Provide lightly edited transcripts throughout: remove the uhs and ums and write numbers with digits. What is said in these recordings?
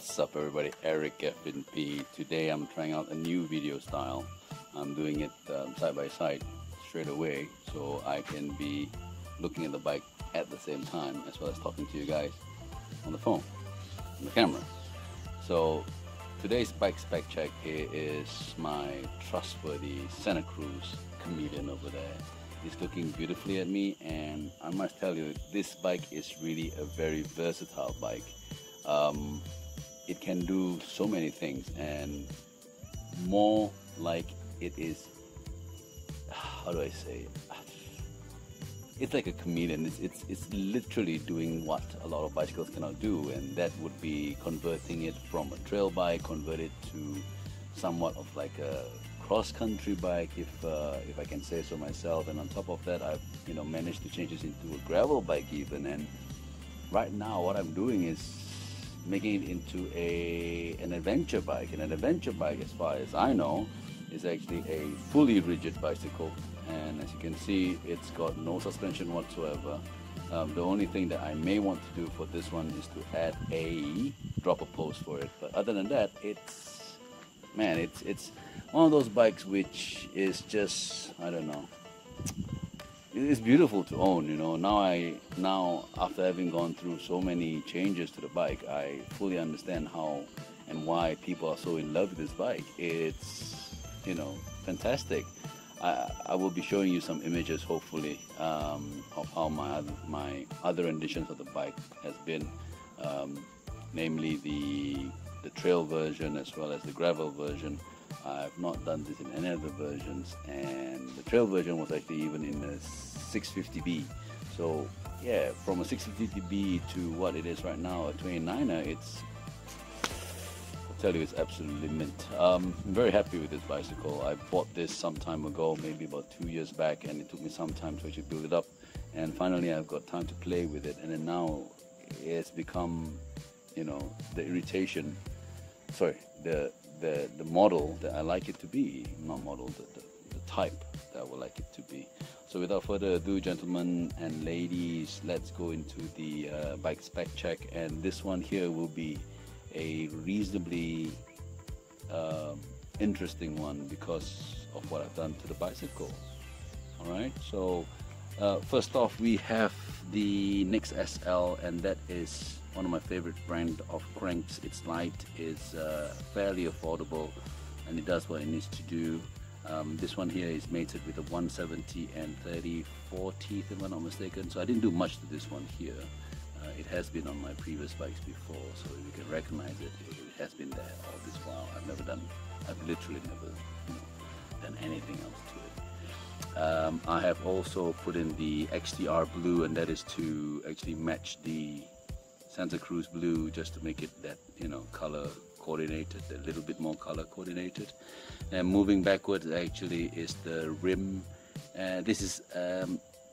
What's up everybody, Eric FNP. Today I'm trying out a new video style. I'm doing it side by side straight away so I can be looking at the bike at the same time as well as talking to you guys on the phone, on the camera. So today's bike spec check is my trustworthy Santa Cruz Chameleon over there. He's looking beautifully at me, and I must tell you, this bike is really a very versatile bike. It can do so many things, and more like it is, how do I say it? It's like a chameleon. It's literally doing what a lot of bicycles cannot do, and that would be converting it from a trail bike, convert it to somewhat of like a cross-country bike, if I can say so myself. And on top of that, I've managed to change this into a gravel bike even. And right now, what I'm doing is making it into an adventure bike. And an adventure bike, as far as I know, is actually a fully rigid bicycle. And as you can see, it's got no suspension whatsoever. The only thing that I may want to do for this one is to add a dropper post for it. But other than that, it's one of those bikes which is just, I don't know, it's beautiful to own. Now after having gone through so many changes to the bike, I fully understand how and why people are so in love with this bike. It's fantastic. I will be showing you some images hopefully of how my other renditions of the bike has been, namely the trail version as well as the gravel version. I've not done this in any other versions, and the trail version was actually even in a 650B. So yeah, from a 650B to what it is right now, a 29er, I'll tell you, it's absolutely mint. I'm very happy with this bicycle. I bought this some time ago, maybe about 2 years back, and it took me some time to actually build it up, and finally I've got time to play with it. And then now it's become the irritation, sorry, the model that I like it to be, not model, the type that I would like it to be. So without further ado, gentlemen and ladies, let's go into the bike spec check. And this one here will be a reasonably interesting one because of what I've done to the bicycle. Alright, so first off, we have the Nyx SL, and that is one of my favorite brand of cranks. It's light, it's fairly affordable, and it does what it needs to do. This one here is mated with a 170 and 34 teeth, if I'm not mistaken. So I didn't do much to this one here. It has been on my previous bikes before, so you can recognize it. It has been there all this while. I've literally never done anything else to it. I have also put in the XTR blue, and that is to actually match the Santa Cruz blue, just to make it that color coordinated, a little bit more color coordinated. And moving backwards actually is the rim. This is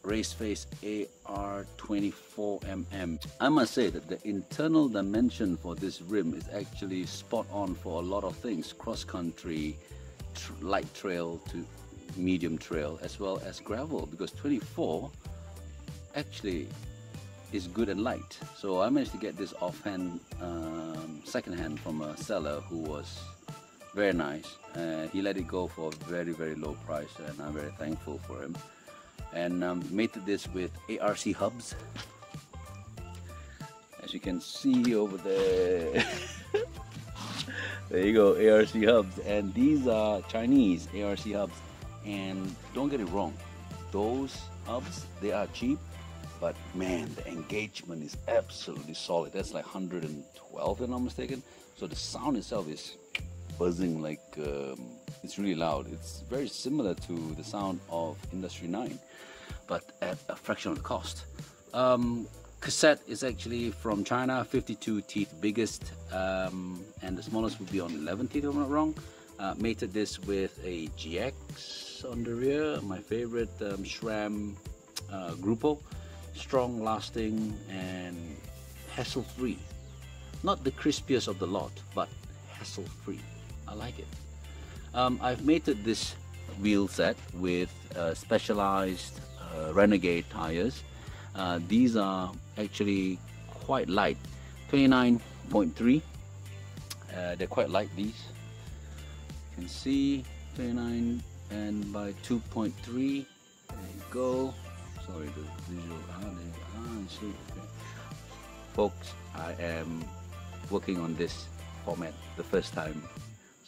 race face AR24mm. I must say that the internal dimension for this rim is actually spot on for a lot of things: cross country, light trail to medium trail, as well as gravel, because 24 actually is good and light. So I managed to get this offhand, secondhand from a seller who was very nice. He let it go for a very, very low price, and I'm very thankful for him. And mated this with ARC hubs, as you can see over there. There you go, ARC hubs, and these are Chinese ARC hubs. And don't get it wrong, those hubs, they are cheap, but man, the engagement is absolutely solid. That's like 112 if I'm not mistaken. So the sound itself is buzzing, like it's really loud. It's very similar to the sound of Industry 9, but at a fraction of the cost. Cassette is actually from China, 52 teeth biggest, and the smallest would be on 11 teeth if I'm not wrong. Mated this with a GX on the rear, my favorite SRAM Grupo. Strong, lasting, and hassle-free. Not the crispiest of the lot, but hassle-free. I like it. I've mated this wheel set with specialized Renegade tires. These are actually quite light, 29.3 They're quite light, these. You can see 29 and by 2.3. There you go. Sorry, the visual. See. Okay. Folks, I am working on this format the first time,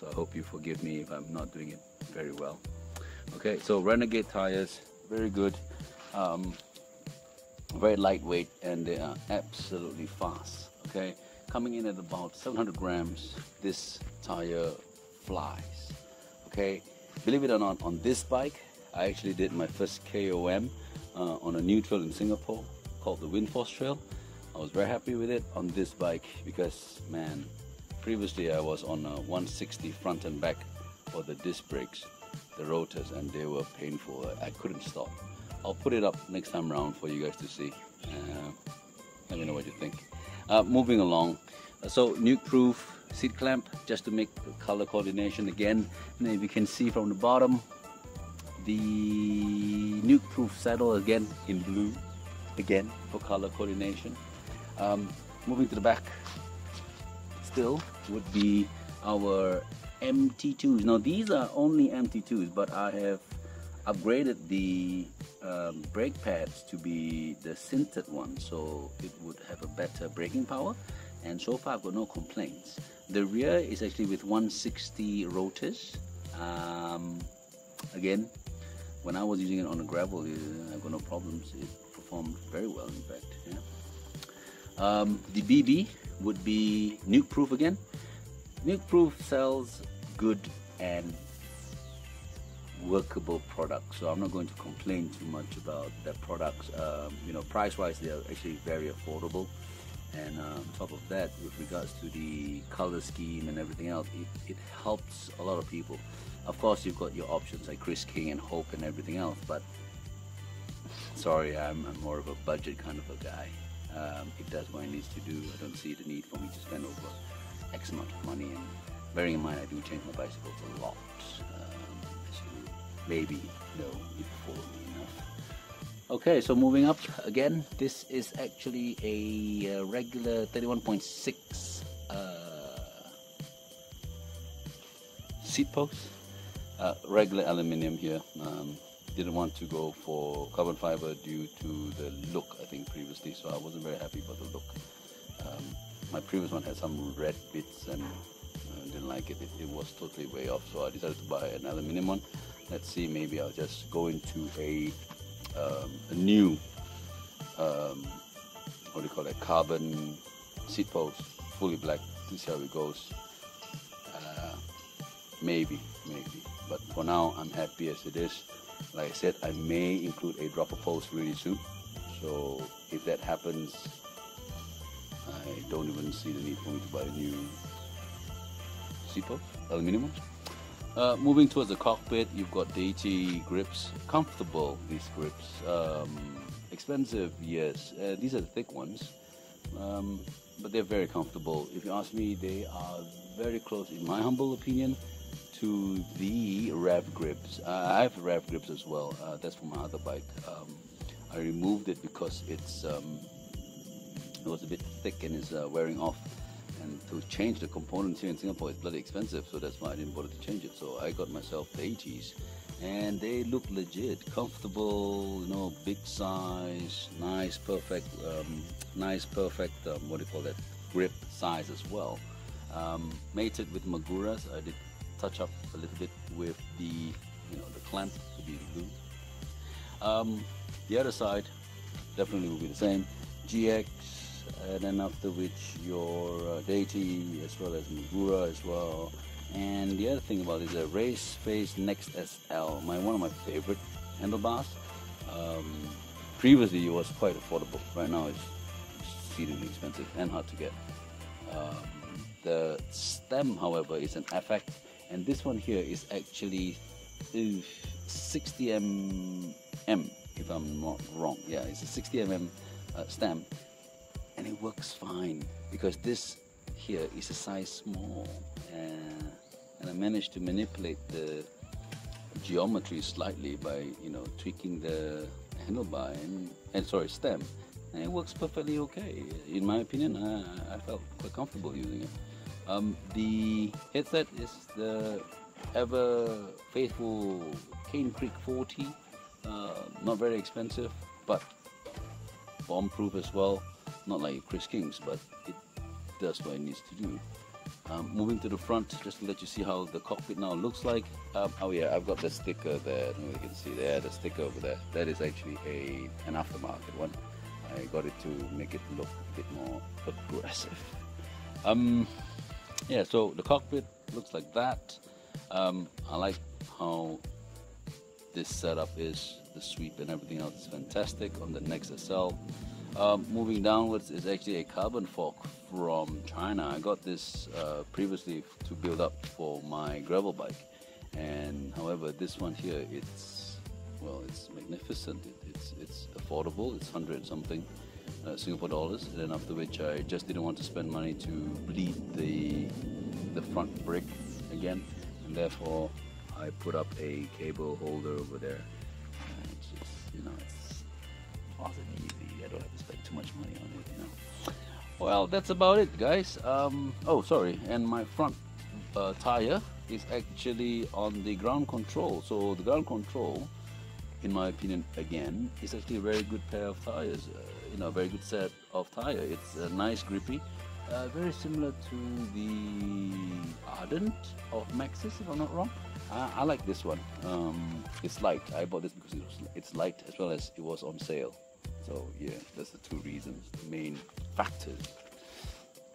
so I hope you forgive me if I'm not doing it very well. Okay, so Renegade tires, very good, very lightweight, and they are absolutely fast. Okay, coming in at about 700 grams, this tire flies. Okay, believe it or not, on this bike I actually did my first KOM on a new trail in Singapore called the Windforce Trail. I was very happy with it on this bike because, man, previously I was on a 160 front and back for the disc brakes, the rotors, and they were painful. I couldn't stop. I'll put it up next time around for you guys to see. Let me know what you think. Moving along, so Nukeproof seat clamp just to make the color coordination again. And if you can see from the bottom, the Nukeproof saddle again in blue, again for color coordination. Moving to the back, still would be our MT2s. Now these are only MT2s, but I have upgraded the brake pads to be the sintered one, so it would have a better braking power, and so far I've got no complaints. The rear is actually with 160 rotors. Again, when I was using it on the gravel, I've got no problems. It performed very well, in fact. Yeah. The BB would be Nukeproof again. Nukeproof sells good and workable products, so I'm not going to complain too much about their products. You know, price-wise, they are actually very affordable. And on top of that, with regards to the color scheme and everything else, it helps a lot of people. Of course, you've got your options like Chris King and Hope and everything else, but sorry, I'm more of a budget kind of a guy. It does what it needs to do. I don't see the need for me to spend over X amount of money, and bearing in mind I do change my bicycles a lot. As you maybe know if you follow me enough. Okay, so moving up again, this is actually a regular 31.6 seat post, regular aluminium here. Didn't want to go for carbon fiber due to the look, I think, previously, so I wasn't very happy about the look. My previous one had some red bits and didn't like it. It was totally way off, so I decided to buy an aluminium one. Let's see, maybe I'll just go into a new, what do you call it, carbon seat post, fully black, to see how it goes. Maybe, but for now I'm happy as it is. Like I said, I may include a dropper post really soon, so if that happens, I don't even see the need for me to buy a new seat post, aluminium ones. Moving towards the cockpit, you've got the AT grips, comfortable, these grips, expensive, yes, these are the thick ones, but they're very comfortable. If you ask me, they are very close, in my humble opinion, to the rev grips. I have rev grips as well. That's for my other bike. I removed it because it was a bit thick and is wearing off. And to change the components here in Singapore is bloody expensive, so that's why I didn't bother to change it. So I got myself the 80s, and they look legit, comfortable. You know, big size, nice, perfect. What do you call that? Grip size as well. Mated with Maguras. I did touch up a little bit with the the clamp to be blue. The other side definitely will be the same, GX, and then after which your Deity as well as Magura as well. And the other thing about it is a race face Nyx SL, one of my favorite handlebars. Previously it was quite affordable. Right now it's exceedingly expensive and hard to get. The stem, however, is an FX. And this one here is actually 60 mm, if I'm not wrong. Yeah, it's a 60 mm stem, and it works fine because this here is a size small, and I managed to manipulate the geometry slightly by tweaking the handlebar and stem, and it works perfectly okay. In my opinion, I felt quite comfortable using it. The headset is the ever faithful Cane Creek 40. Not very expensive, but bomb-proof as well. Not like Chris King's, but it does what it needs to do. Moving to the front, just to let you see how the cockpit now looks like. Oh yeah, I've got the sticker there. I don't know if you can see there, the sticker over there. That is actually an aftermarket one. I got it to make it look a bit more aggressive. Yeah, so the cockpit looks like that. I like how this setup is. The sweep and everything else is fantastic on the Nyx SL. Moving downwards is actually a carbon fork from China. I got this previously to build up for my gravel bike, and however this one here, it's magnificent. It's affordable. It's 100 something Singapore dollars, and then after which I just didn't want to spend money to bleed the front brick again, and therefore I put up a cable holder over there. It's just, you know, it's fast and easy. I don't have to spend too much money on it, you know. Well, that's about it, guys. Oh, sorry, and my front tire is actually on the ground control. So the ground control, in my opinion, again, is actually a very good pair of tires. You know, a very good set of tire. It's nice, grippy. Very similar to the Ardent of Maxxis, if I'm not wrong. I like this one. It's light. I bought this because it's light, as well as it was on sale. So yeah, that's the two reasons, main factors.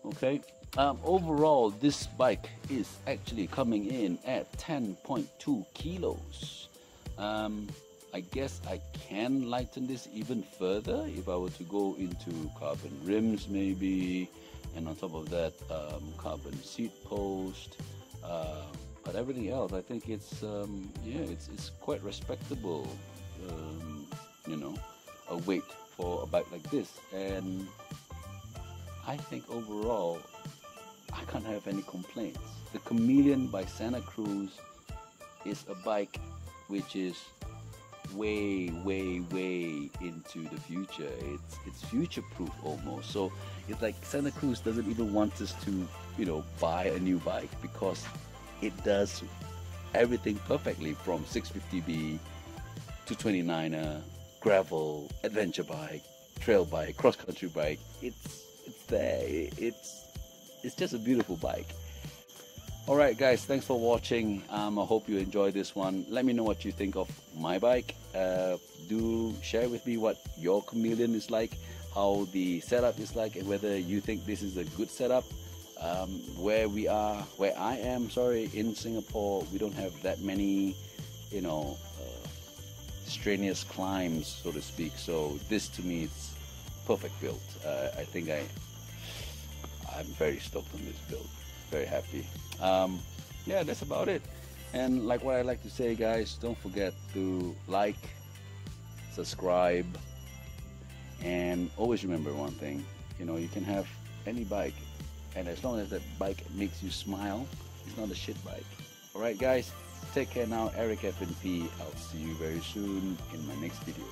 Okay. Overall, this bike is actually coming in at 10.2 kilos. I guess I can lighten this even further if I were to go into carbon rims maybe, and on top of that carbon seat post, but everything else I think it's yeah, it's quite respectable, you know, a weight for a bike like this, and I think overall I can't have any complaints. The Chameleon by Santa Cruz is a bike which is way into the future. It's future proof almost. So it's like Santa Cruz doesn't even want us to, you know, buy a new bike, because it does everything perfectly, from 650B to 29er, gravel, adventure bike, trail bike, cross country bike. It's there. It's just a beautiful bike. Alright guys, thanks for watching. I hope you enjoyed this one. Let me know what you think of my bike. Do share with me what your Chameleon is like, how the setup is like, and whether you think this is a good setup. Where I am, in Singapore, we don't have that many, you know, strenuous climbs, so to speak. So this to me is perfect build. I think I'm very stoked on this build. Very happy. Yeah, that's about it. And like what I like to say, guys, don't forget to like, subscribe, and always remember one thing. You know, you can have any bike, and as long as that bike makes you smile, it's not a shit bike. Alright guys, take care now. Eric F&P. I'll see you very soon in my next video.